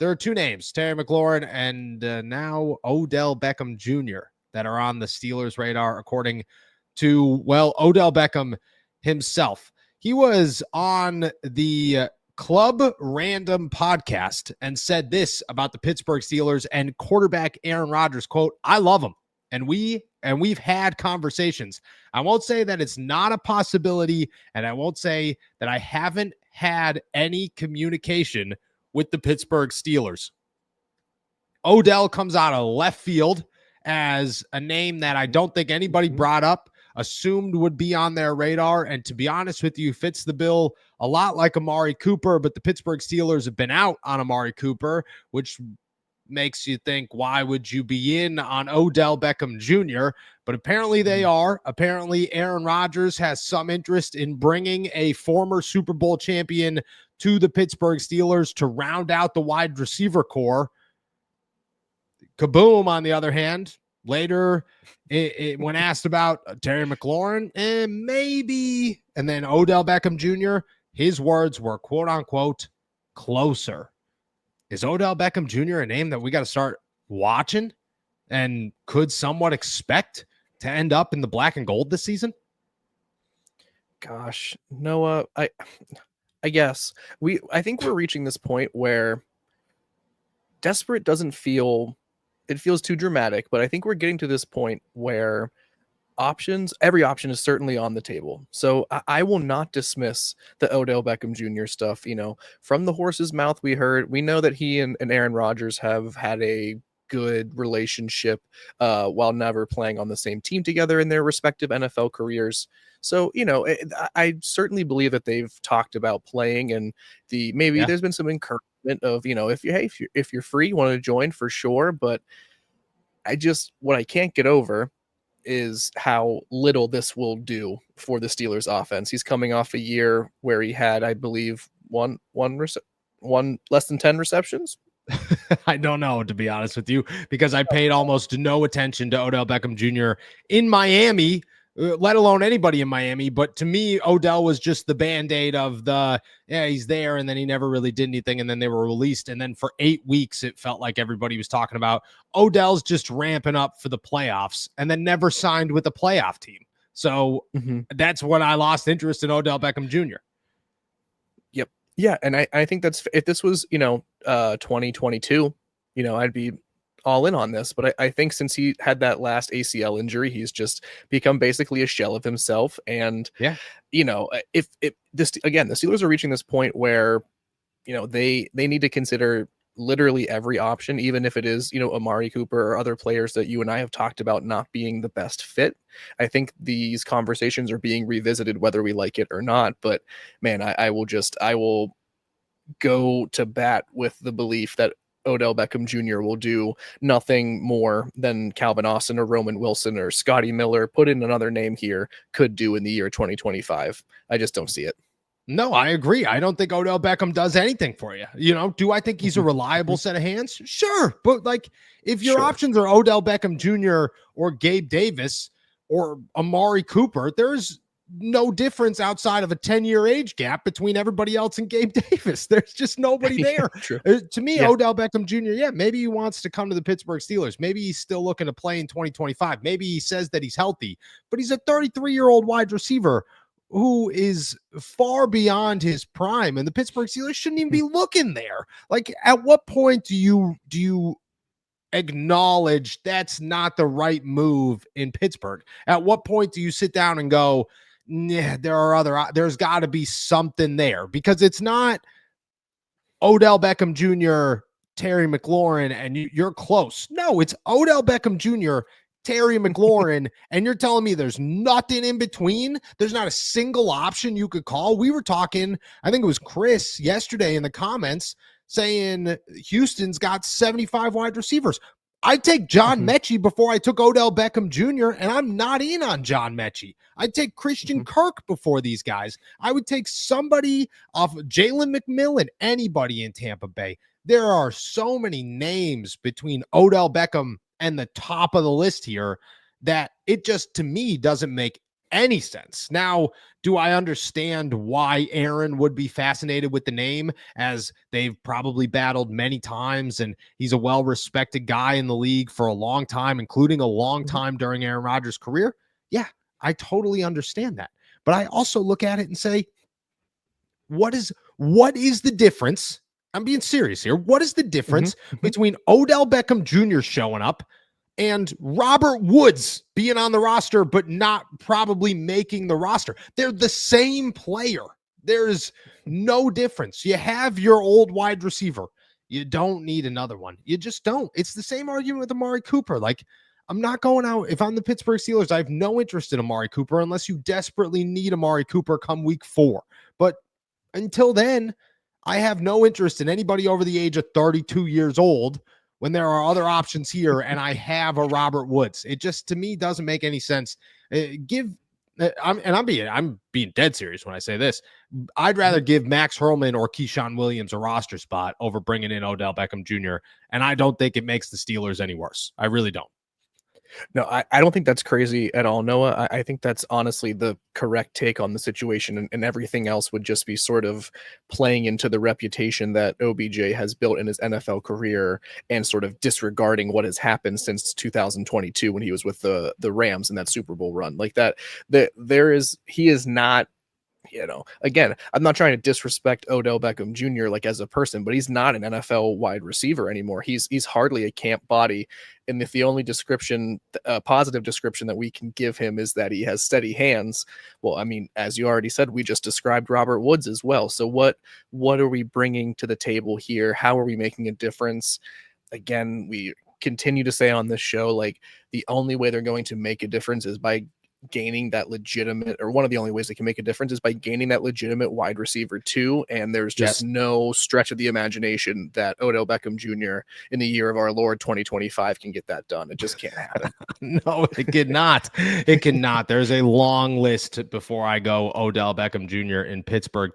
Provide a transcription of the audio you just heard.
there are two names, Terry McLaurin and now Odell Beckham Jr., that are on the Steelers' radar, according to, well, Odell Beckham himself. He was on the Club Random podcast and said this about the Pittsburgh Steelers and quarterback Aaron Rodgers, quote, "I love him. And we've had conversations. I won't say that it's not a possibility, and I won't say that I haven't had any communication with the Pittsburgh Steelers." Odell comes out of left field as a name that I don't think anybody brought up, assumed would be on their radar, and to be honest with you, fits the bill a lot like Amari Cooper, but the Pittsburgh Steelers have been out on Amari Cooper, which makes you think, why would you be in on Odell Beckham Jr.? But apparently they are. Apparently Aaron Rodgers has some interest in bringing a former Super Bowl champion to the Pittsburgh Steelers to round out the wide receiver core. Kaboom, on the other hand, later, when asked about Terry McLaurin, maybe, and then Odell Beckham Jr., his words were, quote unquote, closer. Is Odell Beckham Jr. a name that we got to start watching and could somewhat expect to end up in the black and gold this season? Gosh, Noah, I guess I think we're reaching this point where desperate doesn't feel, it feels too dramatic, but I think we're getting to this point where every option is certainly on the table. So I will not dismiss the Odell Beckham Jr. stuff. From the horse's mouth, we know that he and Aaron Rodgers have had a good relationship while never playing on the same team together in their respective NFL careers. So, I certainly believe that they've talked about playing, and there's been some encouragement of, if you're free, you want to join, for sure. But what I can't get over is how little this will do for the Steelers offense. He's coming off a year where he had, I believe, one less than 10 receptions. I don't know, to be honest with you, because I paid almost no attention to Odell Beckham Jr. in Miami, let alone anybody in Miami. But to me, Odell was just the Band-Aid of he's there, and then he never really did anything, and then they were released. And then for 8 weeks, it felt like everybody was talking about Odell's just ramping up for the playoffs, and then never signed with a playoff team. So that's when I lost interest in Odell Beckham Jr. Yep. Yeah, and I think if this was, 2022, I'd be all in on this. But I think since he had that last ACL injury, he's just become basically a shell of himself. And, if the Steelers are reaching this point where, they need to consider literally every option, even if it is, Amari Cooper or other players that you and I have talked about not being the best fit. I think these conversations are being revisited, whether we like it or not. But man, I will go to bat with the belief that Odell Beckham Jr. will do nothing more than Calvin Austin or Roman Wilson or Scotty Miller, put in another name here, could do in the year 2025. I just don't see it. No, I agree. I don't think Odell Beckham does anything for you. Do I think he's a reliable set of hands? Sure. But if your options are Odell Beckham Jr. or Gabe Davis or Amari Cooper, there's no difference outside of a 10-year age gap between everybody else and Gabe Davis. There's just nobody there. To me, Odell Beckham Jr., maybe he wants to come to the Pittsburgh Steelers. Maybe he's still looking to play in 2025. Maybe he says that he's healthy, but he's a 33-year-old wide receiver who is far beyond his prime, and the Pittsburgh Steelers shouldn't even be looking there. At what point do you acknowledge that's not the right move in Pittsburgh? At what point do you sit down and go, yeah, there's got to be something there? Because it's not Odell Beckham Jr., Terry McLaurin, and you're close. No, it's Odell Beckham Jr., Terry McLaurin, and you're telling me there's nothing in between? There's not a single option you could call? We were talking, I think it was Chris yesterday in the comments, saying Houston's got 75 wide receivers. I'd take John Mechie before I took Odell Beckham Jr., and I'm not in on John Mechie. I'd take Christian Kirk before these guys. I would take somebody off Jalen McMillan, anybody in Tampa Bay. There are so many names between Odell Beckham and the top of the list here that it just, to me, doesn't make any sense. Now, do I understand why Aaron would be fascinated with the name, as they've probably battled many times and he's a well-respected guy in the league for a long time, including a long time during Aaron Rodgers' career? Yeah, I totally understand that. But I also look at it and say, what is the difference? I'm being serious here. What is the difference between Odell Beckham Jr. showing up and Robert Woods being on the roster, but not probably making the roster? They're the same player. There's no difference. You have your old wide receiver. You don't need another one. You just don't. It's the same argument with Amari Cooper. Like, I'm not going out. If I'm the Pittsburgh Steelers, I have no interest in Amari Cooper unless you desperately need Amari Cooper come week 4. But until then, I have no interest in anybody over the age of 32 years old when there are other options here and I have a Robert Woods. It just, to me, doesn't make any sense. I'm being dead serious when I say this. I'd rather give Max Hurlman or Keyshawn Williams a roster spot over bringing in Odell Beckham Jr., and I don't think it makes the Steelers any worse. I really don't. No, I don't think that's crazy at all, Noah. I think that's honestly the correct take on the situation, and everything else would just be sort of playing into the reputation that OBJ has built in his NFL career and sort of disregarding what has happened since 2022 when he was with the Rams in that Super Bowl run. Like that, he is not, again, I'm not trying to disrespect Odell Beckham Jr. like as a person, but he's not an NFL wide receiver anymore. He's hardly a camp body. And if the only positive description that we can give him is that he has steady hands, well, I mean, as you already said, we just described Robert Woods as well. So what are we bringing to the table here? How are we making a difference? Again, we continue to say on this show, like, the only way they're going to make a difference is by gaining that legitimate, or one of the only ways they can make a difference is by gaining that legitimate wide receiver too. And there's just no stretch of the imagination that Odell Beckham Jr. in the year of our Lord 2025 can get that done. It just can't happen. No, it cannot. It cannot. There's a long list before I go Odell Beckham Jr. in Pittsburgh.